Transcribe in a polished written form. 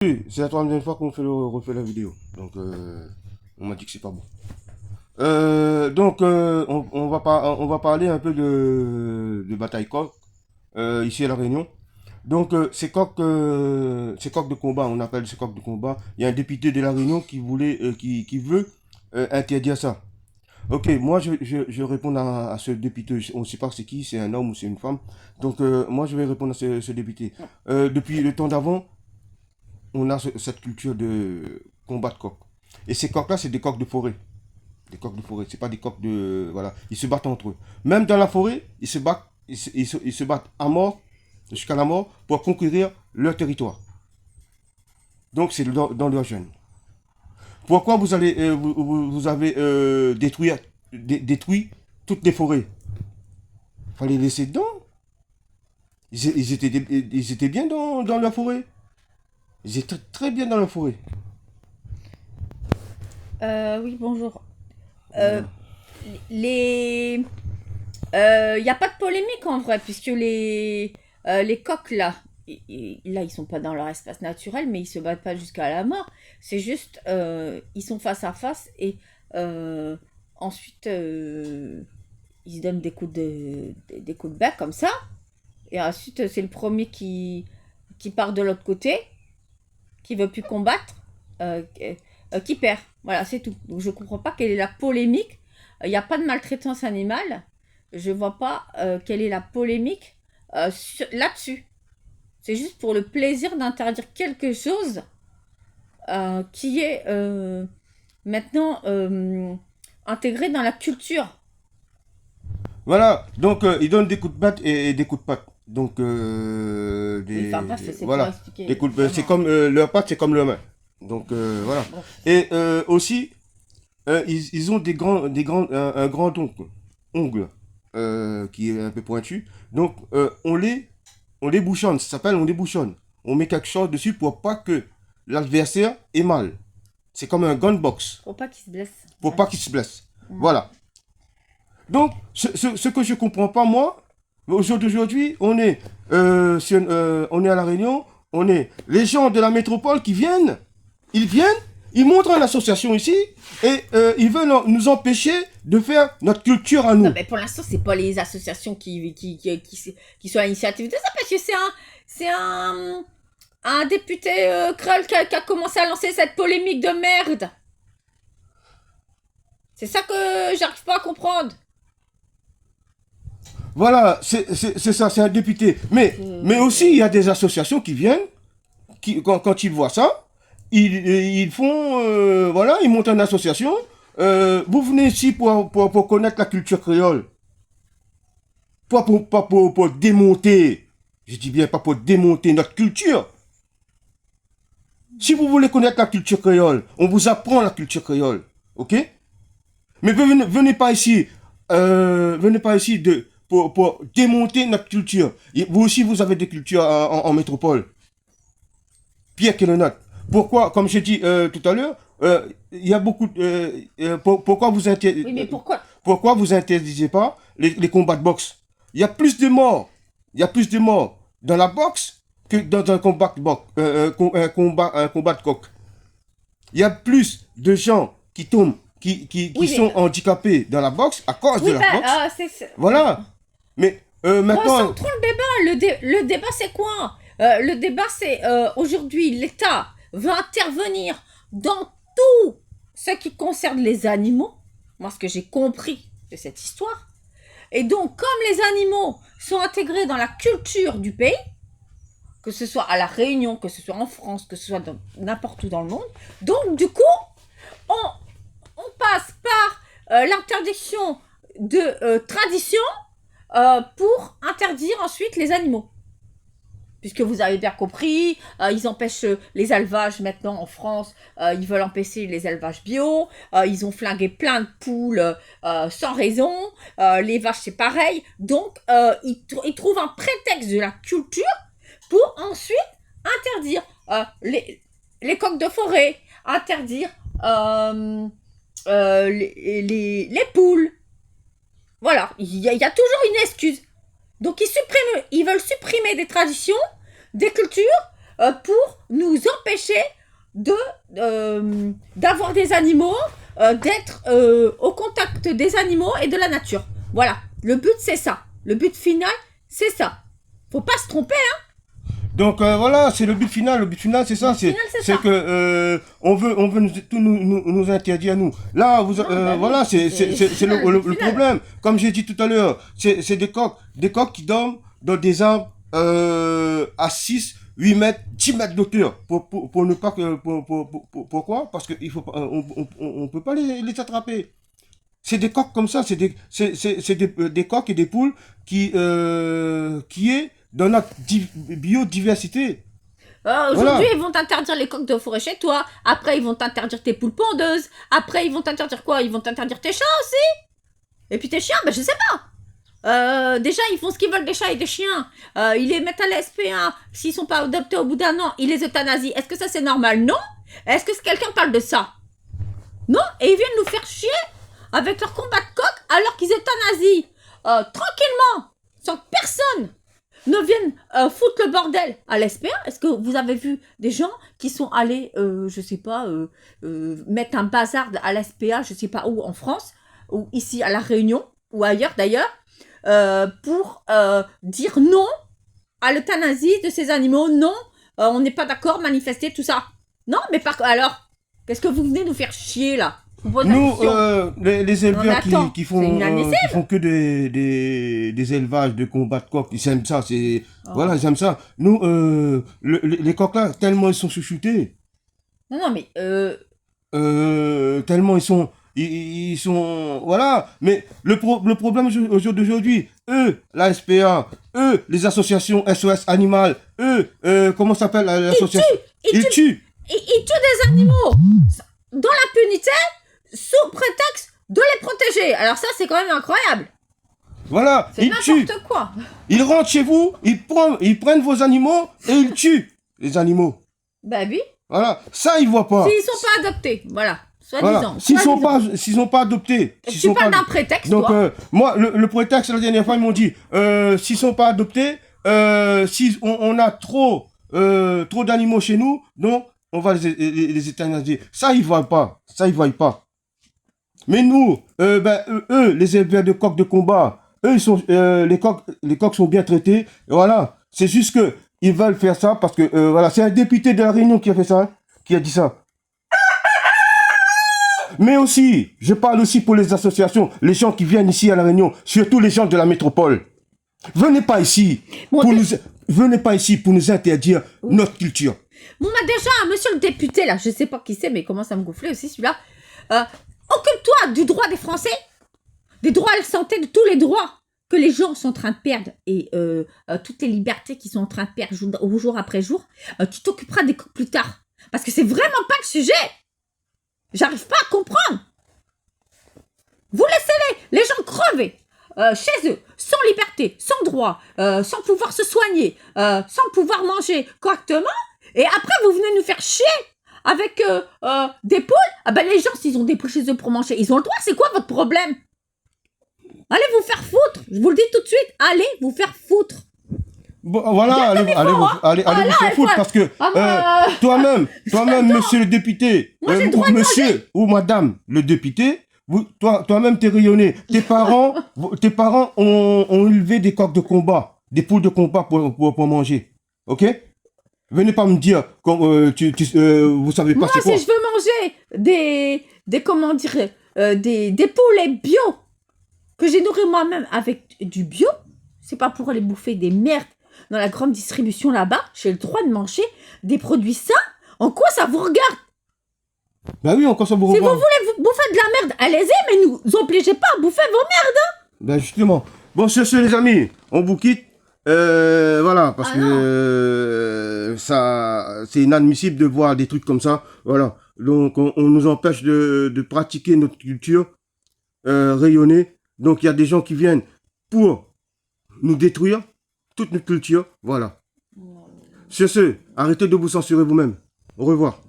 Oui, c'est la troisième fois qu'on refait la vidéo. Donc, on m'a dit que c'est pas bon. On va parler un peu de bataille coq ici à La Réunion. Donc, ces coqs de combat, on appelle ces coqs de combat. Il y a un député de La Réunion qui veut interdire ça. Ok, moi je réponds à ce député. On ne sait pas c'est qui, c'est un homme ou c'est une femme. Donc, moi je vais répondre à ce député. Depuis le temps d'avant, on a cette culture de combat de coq. Et ces coqs-là, c'est des coqs de forêt. Des coqs de forêt, c'est pas des coqs de. Voilà. Ils se battent entre eux. Même dans la forêt, ils se battent, ils se battent à mort, jusqu'à la mort, pour conquérir leur territoire. Donc c'est dans leur gène. Pourquoi vous avez détruit toutes les forêts? Fallait les laisser dedans. Ils étaient bien dans la forêt. Ils étaient très bien dans la forêt. Oui, bonjour. Euh, Voilà. les... Il n'y a pas de polémique en vrai, puisque les coqs là, là ils sont pas dans leur espace naturel, mais ils se battent pas jusqu'à la mort. C'est juste, ils sont face à face et euh, ensuite ils se donnent des coups de bec comme ça. Et ensuite c'est le premier qui part de l'autre côté, qui veut plus combattre, qui perd. Voilà, c'est tout. Donc je comprends pas quelle est la polémique. Il n'y a pas de maltraitance animale. Je vois pas quelle est la polémique là-dessus. C'est juste pour le plaisir d'interdire quelque chose qui est maintenant intégré dans la culture. Voilà, donc ils donnent des coups de batte et des coups de patte. Donc, Oui, enfin bref, c'est pour voilà, expliquer des coups c'est vraiment. comme leur patte, c'est comme leur main. Donc, voilà. Bon. Et aussi, ils ont un grand ongle qui est un peu pointu. Donc, on les bouchonne, ça s'appelle on les bouchonne. On met quelque chose dessus pour pas que l'adversaire ait mal. C'est comme un gun box, Faut pas qu'ils se blessent. pour Ouais. pas qu'il se blesse. Mm. Voilà. Donc, ce que je comprends pas, moi, au jour d'aujourd'hui, on est à La Réunion, on est les gens de la métropole qui viennent, ils montrent une association ici et ils veulent nous empêcher de faire notre culture à Non, nous. mais pour l'instant, c'est pas les associations qui sont à l'initiative de ça, parce que c'est un député créole qui a commencé à lancer cette polémique de merde. C'est ça que j'arrive pas à comprendre. Voilà, c'est ça, c'est un député. Mais aussi, il y a des associations qui viennent, quand ils voient ça, ils font, voilà, ils montent une association. Vous venez ici pour connaître la culture créole. Pas pour démonter, je dis bien pas pour démonter notre culture. Si vous voulez connaître la culture créole, on vous apprend la culture créole. Ok? Mais venez pas ici, venez pas ici pour démonter notre culture. Et vous aussi, vous avez des cultures en métropole. Pire que le nôtre. Pourquoi, comme j'ai dit tout à l'heure, il y a beaucoup Oui, mais pourquoi? pourquoi vous interdisez pas les combats de boxe? Il y a plus de morts. Il y a plus de morts dans la boxe que dans un combat de boxe, un combat de coq. Il y a plus de gens qui tombent, qui Oui, mais sont handicapés dans la boxe à cause de oui, la bah, boxe. bon. Voilà. Mais maintenant, Recentrons le débat. Le débat, c'est quoi? Le débat, c'est aujourd'hui, l'État veut intervenir dans tout ce qui concerne les animaux. Moi, ce que j'ai compris de cette histoire. Et donc, comme les animaux sont intégrés dans la culture du pays, que ce soit à La Réunion, que ce soit en France, que ce soit n'importe où dans le monde, donc du coup, on, on passe par l'interdiction de tradition pour interdire ensuite les animaux. Puisque vous avez bien compris, ils empêchent les élevages maintenant en France, ils veulent empêcher les élevages bio, ils ont flingué plein de poules sans raison, les vaches c'est pareil, donc ils trouvent un prétexte de la culture pour ensuite interdire les coqs de forêt, interdire les poules. Voilà, il y a toujours une excuse. Donc ils veulent supprimer des traditions, des cultures, pour nous empêcher d'avoir des animaux, d'être au contact des animaux et de la nature. Voilà, le but c'est ça. Le but final, c'est ça. Faut pas se tromper, hein. Donc voilà, c'est le but final. Le but final, c'est ça. C'est que on veut nous interdire à nous. Là, voilà, c'est le problème. Comme j'ai dit tout à l'heure, c'est des coqs qui dorment dans des arbres à 6, 8 mètres, 10 mètres d'auteur. Pour ne pas que pourquoi? Parce que il faut pas, on peut pas les attraper. C'est des coqs comme ça, c'est des coqs et des poules qui est dans notre biodiversité. Aujourd'hui, Voilà. ils vont t'interdire les coqs de forêt chez toi. Après, ils vont t'interdire tes poules pondeuses. Après, ils vont t'interdire quoi? Ils vont t'interdire tes chats aussi. Et puis tes chiens, ben je sais pas. Déjà, ils font ce qu'ils veulent des chats et des chiens. Ils les mettent à la SPA. S'ils sont pas adoptés au bout d'un an, ils les euthanasient. Est-ce que ça c'est normal? Non. Est-ce que quelqu'un parle de ça? Non. Et ils viennent nous faire chier avec leur combat de coq alors qu'ils euthanasient tranquillement, sans que personne ne vienne foutre le bordel à l'SPA. Est-ce que vous avez vu des gens qui sont allés, je sais pas, mettre un bazar à l'SPA, je sais pas où, en France, ou ici à La Réunion, ou ailleurs d'ailleurs, pour dire non à l'euthanasie de ces animaux, non, on n'est pas d'accord, manifester, tout ça. Non, mais alors, qu'est-ce que vous venez nous faire chier là? Nous, les éleveurs qui font que des élevages de combat de coqs, ils aiment ça, voilà, ils aiment ça. Nous, les coqs là, tellement ils sont chouchoutés. Non, mais tellement ils sont, voilà. Mais le problème au jour d'aujourd'hui, eux, la SPA, eux, les associations SOS Animal, eux, comment s'appelle l'association? Ils tuent des animaux dans l'impunité, sous prétexte de les protéger. Alors ça, c'est quand même incroyable. Voilà, ils tuent. C'est n'importe quoi. Ils rentrent chez vous, ils prennent vos animaux et ils tuent les animaux. Bah oui. Voilà, ça ils voient pas. S'ils sont pas adoptés, voilà. Voilà. S'ils sont pas adoptés. Tu parles d'un prétexte, donc, toi. moi, le prétexte, la dernière fois, ils m'ont dit, s'ils sont pas adoptés, si on a trop d'animaux chez nous, donc on va les euthanasier. Ça ils voient pas. Ça ils voient pas. Mais nous, eux, les éleveurs de coqs de combat, eux, ils sont, les coqs sont bien traités. Et voilà. C'est juste que ils veulent faire ça parce que, voilà, c'est un député de La Réunion qui a fait ça, hein, qui a dit ça. Mais aussi, je parle aussi pour les associations, les gens qui viennent ici à La Réunion, surtout les gens de la métropole. Venez pas ici pour nous interdire notre culture. Bon, bah déjà, monsieur le député, là, je sais pas qui c'est, mais il commence à me gonfler aussi, celui-là. Occupe-toi du droit des Français, des droits à la santé, de tous les droits que les gens sont en train de perdre et toutes les libertés qu'ils sont en train de perdre jour après jour. Tu t'occuperas des coqs plus tard. Parce que c'est vraiment pas le sujet. J'arrive pas à comprendre. Vous laissez les gens crever chez eux, sans liberté, sans droit, sans pouvoir se soigner, sans pouvoir manger correctement. Et après, vous venez nous faire chier avec des poules. Ah ben les gens, s'ils ont des poules chez eux pour manger, ils ont le droit. C'est quoi votre problème? Allez vous faire foutre. Je vous le dis tout de suite. Allez vous faire foutre. Bon, voilà, allez vous faire foutre parce que toi-même, monsieur le député, monsieur ou madame le député, toi-même t'es rayonné. Tes parents ont élevé des coqs de combat, des poules de combat pour manger. Ok? Venez pas me dire que vous savez pas c'est quoi. Moi, si je veux manger des poulets bio que j'ai nourri moi-même avec du bio, c'est pas pour aller bouffer des merdes dans la grande distribution là-bas. J'ai le droit de manger des produits sains. En quoi ça vous regarde? Bah oui, en quoi ça vous regarde? Si vous voulez bouffer de la merde, allez-y, mais nous obligez pas à bouffer vos merdes. Hein. Bah justement. Bon, sur ce, les amis, on vous quitte. Voilà, parce que ça, c'est inadmissible de voir des trucs comme ça. Voilà. Donc, on nous empêche de pratiquer notre culture, rayonner. Donc, il y a des gens qui viennent pour nous détruire toute notre culture. Voilà. Sur ce, arrêtez de vous censurer vous-même. Au revoir.